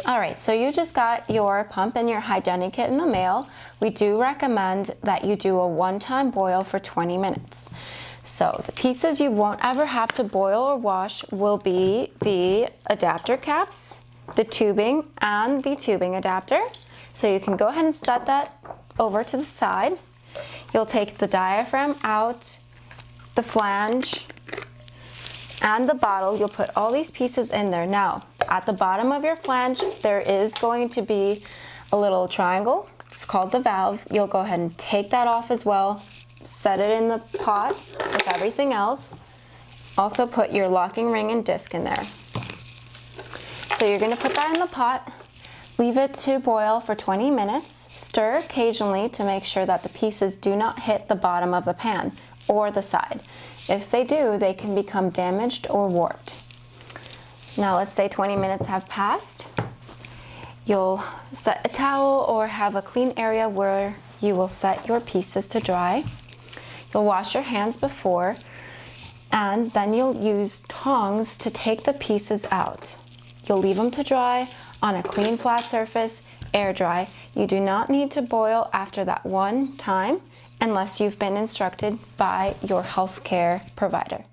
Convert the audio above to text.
All right, so you just got your pump and your HygieniKit in the mail. We do recommend that you do a one-time boil for 20 minutes. So the pieces you won't ever have to boil or wash will be the adapter caps, the tubing, and the tubing adapter. So you can go ahead and set that over to the side. You'll take the diaphragm out, the flange, and the bottle. You'll put all these pieces in there. Now, at the bottom of your flange, there is going to be a little triangle. It's called the valve. You'll go ahead and take that off as well. Set it in the pot with everything else. Also put your locking ring and disc in there. So you're gonna put that in the pot, leave it to boil for 20 minutes. Stir occasionally to make sure that the pieces do not hit the bottom of the pan or the side. If they do, they can become damaged or warped. Now let's say 20 minutes have passed. You'll set a towel or have a clean area where you will set your pieces to dry. You'll wash your hands before, and then you'll use tongs to take the pieces out. You'll leave them to dry on a clean flat surface, air dry. You do not need to boil after that one time unless you've been instructed by your healthcare provider.